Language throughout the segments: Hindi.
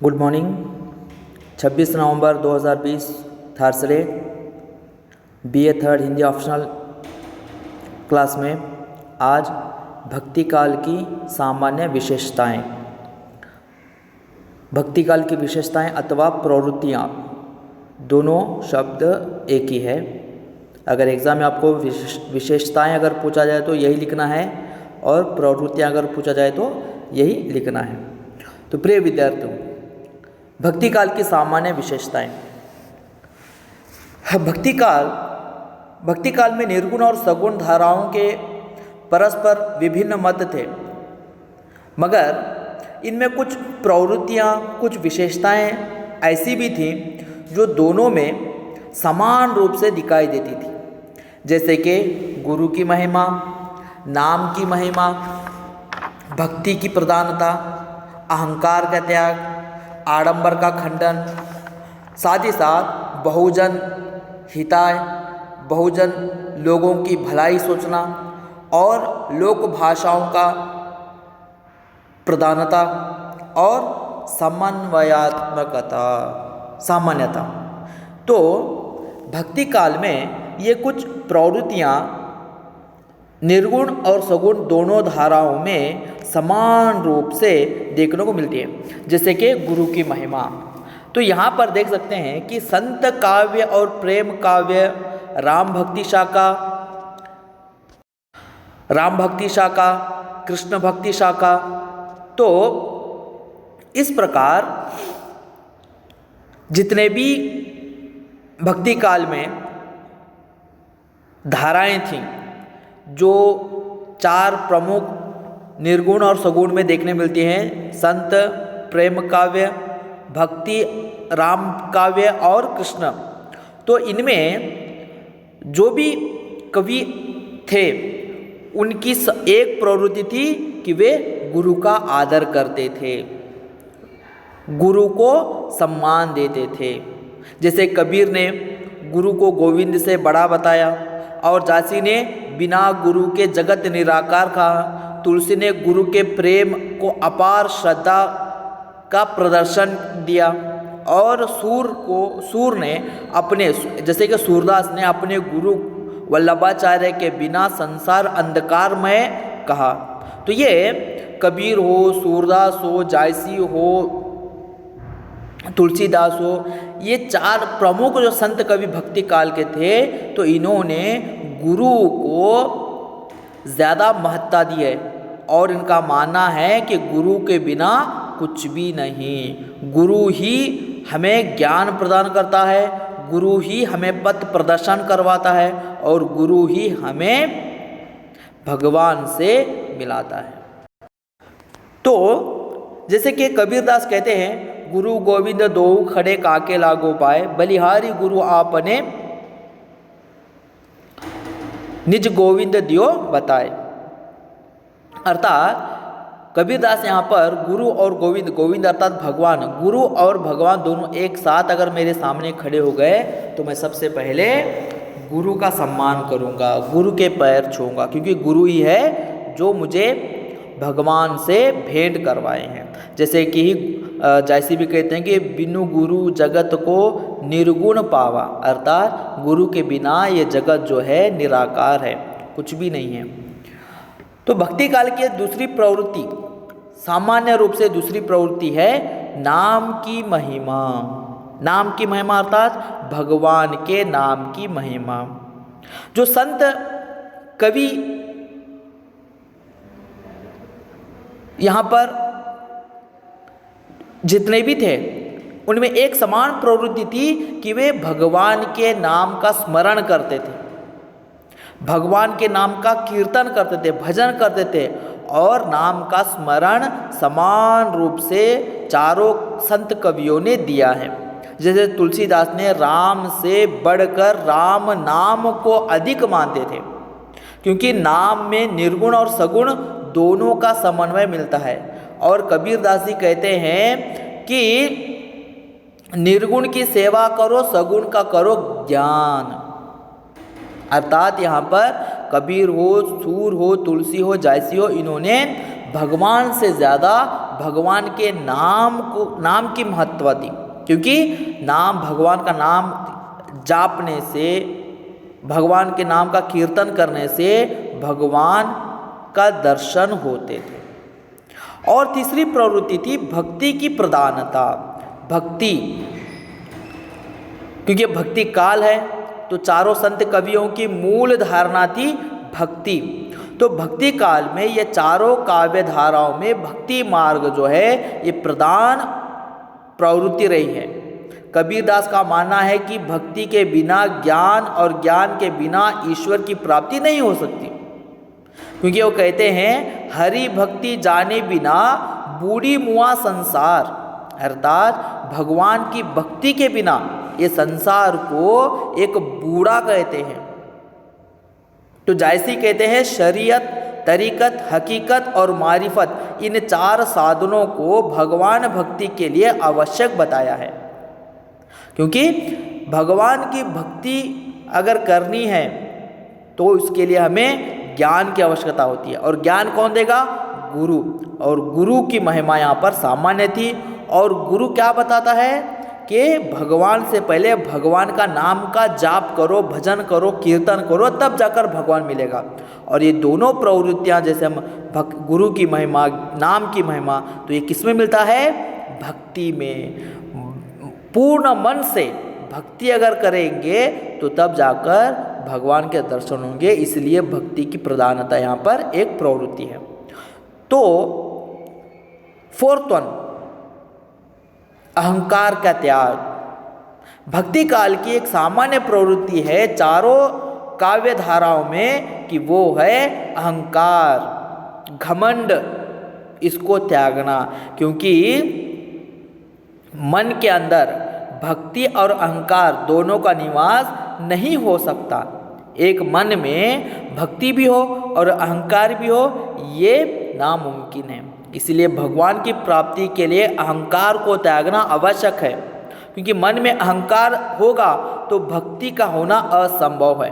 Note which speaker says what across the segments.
Speaker 1: Good morning. 26 नवंबर 2020 Thursday BA third Hindi optional class में आज भक्ति काल की सामान्य विशेषताएं। भक्ति काल की विशेषताएं अथवा प्रवृत्तियाँ दोनों शब्द एक ही है। अगर एग्ज़ाम में आपको विशेषताएं अगर पूछा जाए तो यही लिखना है और प्रवृत्तियाँ अगर पूछा जाए तो यही लिखना है। तो प्रिय विद्यार्थियों, भक्ति काल की सामान्य विशेषताएं। भक्ति काल में निर्गुण और सगुण धाराओं के परस्पर विभिन्न मत थे, मगर इनमें कुछ प्रवृत्तियां, कुछ विशेषताएं ऐसी भी थीं जो दोनों में समान रूप से दिखाई देती थी, जैसे कि गुरु की महिमा, नाम की महिमा, भक्ति की प्रधानता, अहंकार का त्याग, आडंबर का खंडन, साथ ही साथ बहुजन हिताय, बहुजन लोगों की भलाई सोचना और लोक भाषाओं का प्रधानता और समन्वयात्मकता, सामान्यता। तो भक्ति काल में ये कुछ प्रवृत्तियाँ निर्गुण और सगुण दोनों धाराओं में समान रूप से देखने को मिलती है, जैसे कि गुरु की महिमा। तो यहाँ पर देख सकते हैं कि संत काव्य और प्रेम काव्य, राम भक्ति शाखा, कृष्ण भक्ति शाखा। तो इस प्रकार जितने भी भक्ति काल में धाराएं थीं, जो चार प्रमुख निर्गुण और सगुण में देखने मिलती हैं, संत, प्रेम काव्य, भक्ति, राम काव्य और कृष्ण। तो इनमें जो भी कवि थे उनकी एक प्रवृत्ति थी कि वे गुरु का आदर करते थे, गुरु को सम्मान देते थे। जैसे कबीर ने गुरु को गोविंद से बड़ा बताया और जासी ने बिना गुरु के जगत निराकार कहा। तुलसी ने गुरु के प्रेम को अपार श्रद्धा का प्रदर्शन दिया और सूर ने अपने, जैसे कि सूरदास ने अपने गुरु वल्लभाचार्य के बिना संसार अंधकार में कहा। तो ये कबीर हो, सूरदास हो, जायसी हो, तुलसीदास हो, ये चार प्रमुख जो संत कवि भक्ति काल के थे, तो इन्होंने गुरु को ज़्यादा महत्ता दी है और इनका मानना है कि गुरु के बिना कुछ भी नहीं। गुरु ही हमें ज्ञान प्रदान करता है, गुरु ही हमें पथ प्रदर्शन करवाता है और गुरु ही हमें भगवान से मिलाता है। तो जैसे कि कबीरदास कहते हैं, गुरु गोविंद दोऊ खड़े काके लागो पाए, बलिहारी गुरु आपने निज गोविंद दियो बताए। अर्थात कबीरदास यहाँ पर गुरु और गोविंद, गोविंद अर्थात भगवान, गुरु और भगवान दोनों एक साथ अगर मेरे सामने खड़े हो गए तो मैं सबसे पहले गुरु का सम्मान करूँगा, गुरु के पैर छूँगा, क्योंकि गुरु ही है जो मुझे भगवान से भेंट करवाए हैं। जैसे कि जैसे भी कहते हैं कि बिनु गुरु जगत को निर्गुण पावा, अर्थात गुरु के बिना ये जगत जो है निराकार है, कुछ भी नहीं है। तो भक्ति काल की दूसरी प्रवृत्ति, सामान्य रूप से दूसरी प्रवृत्ति है नाम की महिमा। नाम की महिमा अर्थात भगवान के नाम की महिमा। जो संत कवि यहाँ पर जितने भी थे उनमें एक समान प्रवृत्ति थी कि वे भगवान के नाम का स्मरण करते थे, भगवान के नाम का कीर्तन करते थे, भजन करते थे और नाम का स्मरण समान रूप से चारों संत कवियों ने दिया है। जैसे तुलसीदास ने राम से बढ़कर राम नाम को अधिक मानते थे, क्योंकि नाम में निर्गुण और सगुण दोनों का समन्वय मिलता है। और कबीरदास जी कहते हैं कि निर्गुण की सेवा करो, सगुण का करो ज्ञान। अर्थात यहाँ पर कबीर हो, सूर हो, तुलसी हो, जायसी हो, इन्होंने भगवान से ज़्यादा भगवान के नाम की महत्व दी, क्योंकि भगवान का नाम जापने से, भगवान के नाम का कीर्तन करने से भगवान का दर्शन होते थे। और तीसरी प्रवृत्ति थी भक्ति की प्रधानता। भक्ति, क्योंकि भक्ति काल है, तो चारों संत कवियों की मूल धारणा थी भक्ति। तो भक्ति काल में ये चारों काव्य धाराओं में भक्ति मार्ग जो है ये प्रधान प्रवृत्ति रही है। कबीरदास का मानना है कि भक्ति के बिना ज्ञान और ज्ञान के बिना ईश्वर की प्राप्ति नहीं हो सकती, क्योंकि वो कहते हैं हरि भक्ति जाने बिना बूढ़ी मुआ संसार, अर्थात भगवान की भक्ति के बिना ये संसार को एक बूढ़ा कहते हैं। तो जैसे कहते हैं शरीयत, तरीकत, हकीकत और मारिफत, इन चार साधनों को भगवान भक्ति के लिए आवश्यक बताया है। क्योंकि भगवान की भक्ति अगर करनी है तो उसके लिए हमें ज्ञान की आवश्यकता होती है, और ज्ञान कौन देगा? गुरु। और गुरु की महिमा यहाँ पर सामान्य थी। और गुरु क्या बताता है कि भगवान से पहले भगवान का नाम का जाप करो, भजन करो, कीर्तन करो, तब जाकर भगवान मिलेगा। और ये दोनों प्रवृत्तियाँ, जैसे हम गुरु की महिमा, नाम की महिमा, तो ये किस में मिलता है? भक्ति में। पूर्ण मन से भक्ति अगर करेंगे तो तब जाकर भगवान के दर्शन होंगे। इसलिए भक्ति की प्रधानता यहाँ पर एक प्रवृत्ति है। तो फोर्थ वन, अहंकार का त्याग। भक्ति काल की एक सामान्य प्रवृत्ति है चारों काव्य धाराओं में कि वो है अहंकार, घमंड, इसको त्यागना। क्योंकि मन के अंदर भक्ति और अहंकार दोनों का निवास नहीं हो सकता। एक मन में भक्ति भी हो और अहंकार भी हो, ये नामुमकिन है। इसलिए भगवान की प्राप्ति के लिए अहंकार को त्यागना आवश्यक है, क्योंकि मन में अहंकार होगा तो भक्ति का होना असंभव है।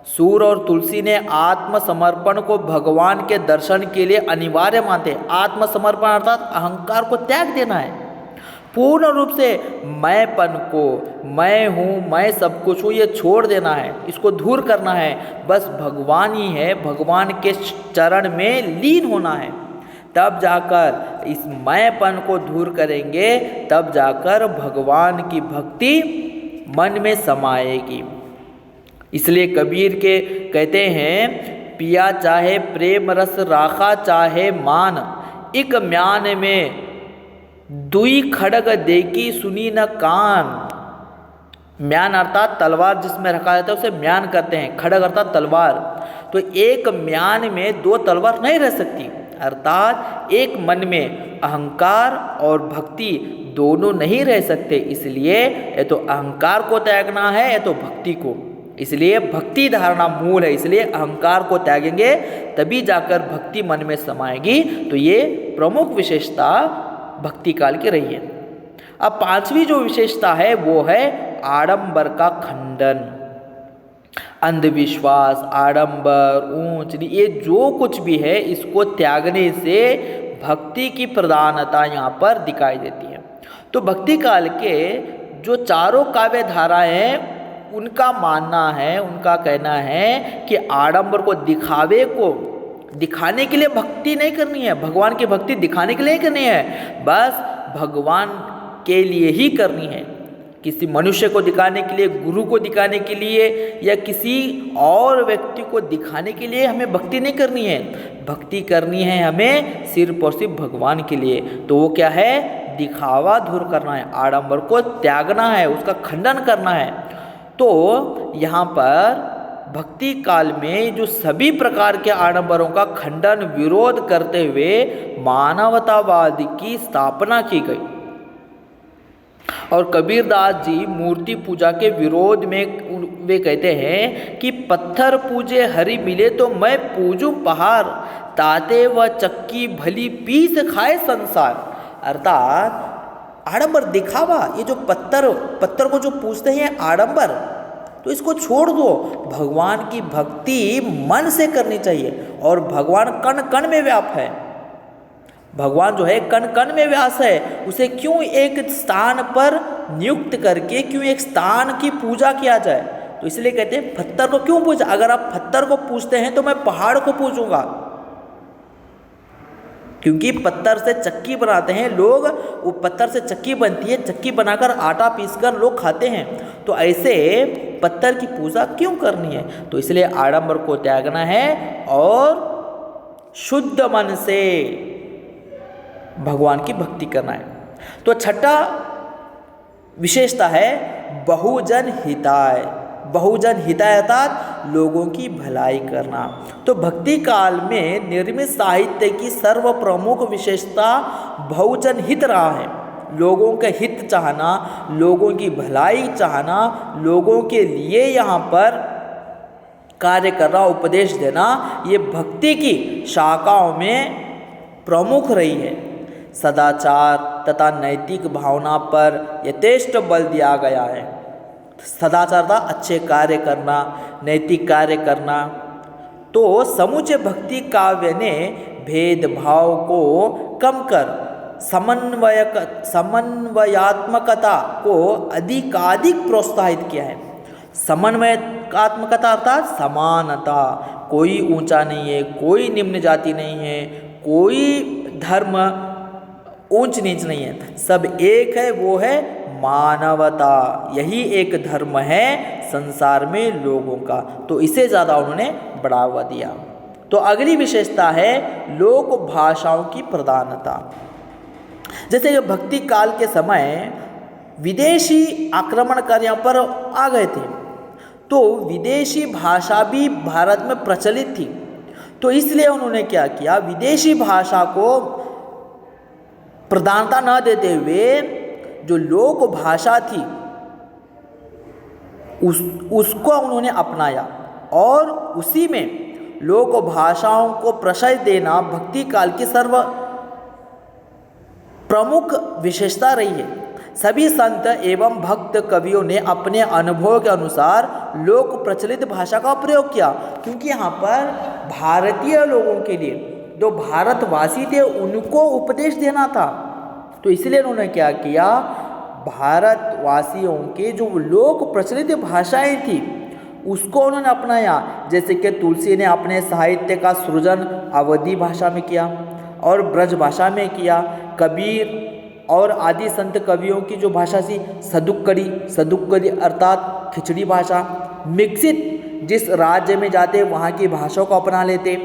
Speaker 1: सूर और तुलसी ने आत्मसमर्पण को भगवान के दर्शन के लिए अनिवार्य मानते हैं। आत्मसमर्पण अर्थात अहंकार को त्याग देना है, पूर्ण रूप से मैंपन को, मैं हूँ, मैं सब कुछ हूँ, ये छोड़ देना है, इसको दूर करना है। बस भगवान ही है, भगवान के चरण में लीन होना है। तब जाकर इस मैंपन को दूर करेंगे, तब जाकर भगवान की भक्ति मन में समाएगी। इसलिए कबीर के कहते हैं, पिया चाहे प्रेम रस राखा चाहे मान, इक म्यान में दुई खड़ग देखी सुनी न कान। म्यान अर्थात तलवार जिसमें रखा जाता है उसे म्यान कहते हैं, खड़ग अर्थात तलवार। तो एक म्यान में दो तलवार नहीं रह सकती, अर्थात एक मन में अहंकार और भक्ति दोनों नहीं रह सकते। इसलिए या तो अहंकार को त्यागना है या तो भक्ति को। इसलिए भक्ति धारणा मूल है, इसलिए अहंकार को त्यागेंगे तभी जाकर भक्ति मन में समाएगी। तो ये प्रमुख विशेषता भक्ति काल की रही है। अब पांचवी जो विशेषता है वो है आडंबर का खंडन। अंधविश्वास, आडंबर, ऊंच नीच, ये जो कुछ भी है इसको त्यागने से भक्ति की प्रधानता यहाँ पर दिखाई देती है। तो भक्ति काल के जो चारों काव्य धाराएं हैं उनका मानना है, उनका कहना है कि आडंबर को, दिखावे को दिखाने के लिए भक्ति नहीं करनी है, भगवान की भक्ति दिखाने के लिए नहीं करनी है, बस भगवान के लिए ही करनी है। किसी मनुष्य को दिखाने के लिए, गुरु को दिखाने के लिए या किसी और व्यक्ति को दिखाने के लिए हमें भक्ति नहीं करनी है। भक्ति करनी है हमें सिर्फ और सिर्फ भगवान के लिए। तो वो क्या है? दिखावा दूर करना है, आडंबर को त्यागना है, उसका खंडन करना है। तो यहाँ पर भक्ति काल में जो सभी प्रकार के आडंबरों का खंडन, विरोध करते हुए मानवतावाद की स्थापना की गई। और कबीरदास जी मूर्ति पूजा के विरोध में वे कहते हैं कि पत्थर पूजे हरि मिले तो मैं पूजूं पहाड़, ताते व चक्की भली पीस खाए संसार। अर्थात आडंबर, दिखावा, ये जो पत्थर को जो पूजते हैं आडंबर, तो इसको छोड़ दो। भगवान की भक्ति मन से करनी चाहिए और भगवान कण कण में व्याप्त है। भगवान जो है कण कण में व्यास है, उसे क्यों एक स्थान पर नियुक्त करके क्यों एक स्थान की पूजा किया जाए? तो इसलिए कहते हैं पत्थर को क्यों पूजा? अगर आप पत्थर को पूजते हैं तो मैं पहाड़ को पूजूंगा, क्योंकि पत्थर से चक्की बनाते हैं लोग, वो पत्थर से चक्की बनती है, चक्की बनाकर आटा पीसकर लोग खाते हैं। तो ऐसे पत्थर की पूजा क्यों करनी है? तो इसलिए आडंबर को त्यागना है और शुद्ध मन से भगवान की भक्ति करना है। तो छठा विशेषता है बहुजन हिताय। बहुजन हिताय अर्थात लोगों की भलाई करना। तो भक्ति काल में निर्मित साहित्य की सर्व प्रमुख विशेषता बहुजन हित रहा है। लोगों का हित चाहना, लोगों की भलाई चाहना, लोगों के लिए यहाँ पर कार्य करना, उपदेश देना, ये भक्ति की शाखाओं में प्रमुख रही है। सदाचार तथा नैतिक भावना पर यथेष्ट बल दिया गया है। सदाचार था अच्छे कार्य करना, नैतिक कार्य करना। तो समूचे भक्ति काव्य ने भेदभाव को कम कर समन्वयात्मकता को अधिकाधिक प्रोत्साहित किया है। समन्वयात्मकता अर्थात समानता, कोई ऊंचा नहीं है, कोई निम्न जाति नहीं है, कोई धर्म ऊंच नीच नहीं है, सब एक है, वो है मानवता। यही एक धर्म है संसार में लोगों का। तो इसे ज़्यादा उन्होंने बढ़ावा दिया। तो अगली विशेषता है लोक भाषाओं की प्रधानता। जैसे कि भक्ति काल के समय विदेशी आक्रमणकारी यहाँ पर आ गए थे, तो विदेशी भाषा भी भारत में प्रचलित थी। तो इसलिए उन्होंने क्या किया, विदेशी भाषा को प्रधानता न देते हुए जो लोक भाषा थी उसको उन्होंने अपनाया, और उसी में लोक भाषाओं को प्रश्रय देना भक्ति काल की सर्व प्रमुख विशेषता रही है। सभी संत एवं भक्त कवियों ने अपने अनुभव के अनुसार लोक प्रचलित भाषा का प्रयोग किया, क्योंकि यहाँ पर भारतीय लोगों के लिए, जो भारतवासी थे, उनको उपदेश देना था। तो इसलिए उन्होंने क्या किया, भारतवासियों के जो लोक प्रचलित भाषाएं थी उसको उन्होंने अपनाया। जैसे कि तुलसी ने अपने साहित्य का सृजन अवधी भाषा में किया और ब्रज भाषा में किया। कबीर और आदि संत कवियों की जो भाषा थी सदुक्कड़ी अर्थात खिचड़ी भाषा, मिक्सित जिस राज्य में जाते वहाँ की भाषाओं को अपना लेते।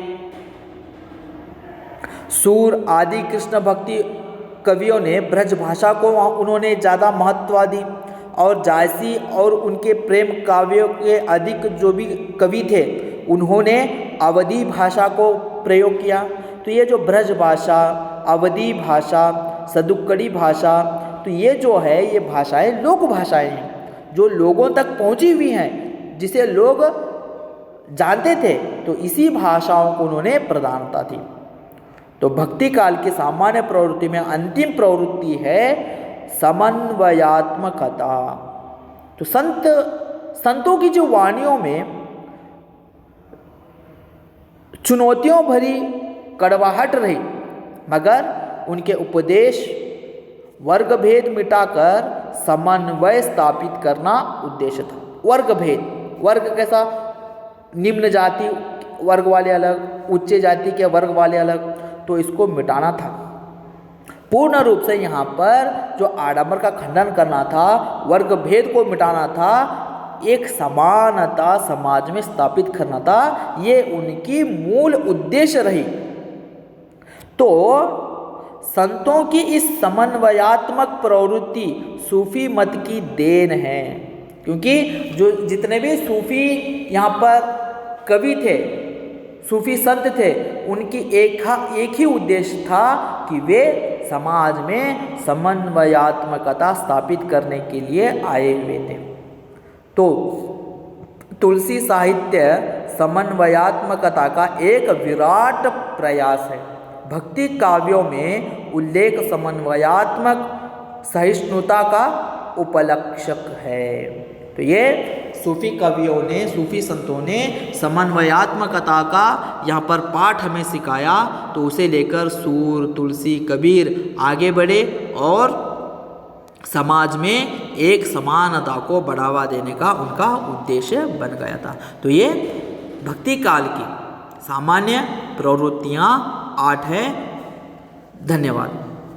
Speaker 1: सूर आदि कृष्ण भक्ति कवियों ने ब्रज भाषा को उन्होंने ज़्यादा महत्व दी, और जायसी और उनके प्रेम काव्यों के अधिक जो भी कवि थे उन्होंने अवधी भाषा को प्रयोग किया। तो ये जो ब्रज भाषा, अवधी भाषा, सदुक्कड़ी भाषा, तो ये जो है ये भाषाएं लोक भाषाएं हैं जो लोगों तक पहुंची हुई हैं, जिसे लोग जानते थे। तो इसी भाषाओं को उन्होंने प्रधानता दी। तो भक्ति काल की सामान्य प्रवृत्ति में अंतिम प्रवृत्ति है समन्वयात्मकता। तो संतों की जो वाणियों में चुनौतियों भरी कड़वाहट रही, मगर उनके उपदेश वर्ग भेद मिटाकर समन्वय स्थापित करना उद्देश्य था। वर्ग भेद, वर्ग कैसा, निम्न जाति वर्ग वाले अलग, उच्च जाति के वर्ग वाले अलग, तो इसको मिटाना था। पूर्ण रूप से यहाँ पर जो आडंबर का खंडन करना था, वर्ग भेद को मिटाना था, एक समानता समाज में स्थापित करना था, ये उनकी मूल उद्देश्य रही। तो संतों की इस समन्वयात्मक प्रवृत्ति सूफी मत की देन है, क्योंकि जो जितने भी सूफी यहाँ पर कवि थे, सूफी संत थे, उनकी एक ही उद्देश्य था कि वे समाज में समन्वयात्मकता स्थापित करने के लिए आए हुए थे। तो तुलसी साहित्य समन्वयात्मकता का एक विराट प्रयास है। भक्ति काव्यों में उल्लेख समन्वयात्मक सहिष्णुता का उपलक्षक है। तो तो ये सूफी कवियों ने, सूफी संतों ने समन्वयात्मकता का यहाँ पर पाठ हमें सिखाया, तो उसे लेकर सूर, तुलसी, कबीर आगे बढ़े और समाज में एक समानता को बढ़ावा देने का उनका उद्देश्य बन गया था। तो ये भक्ति काल की सामान्य प्रवृत्तियाँ 8 है। धन्यवाद।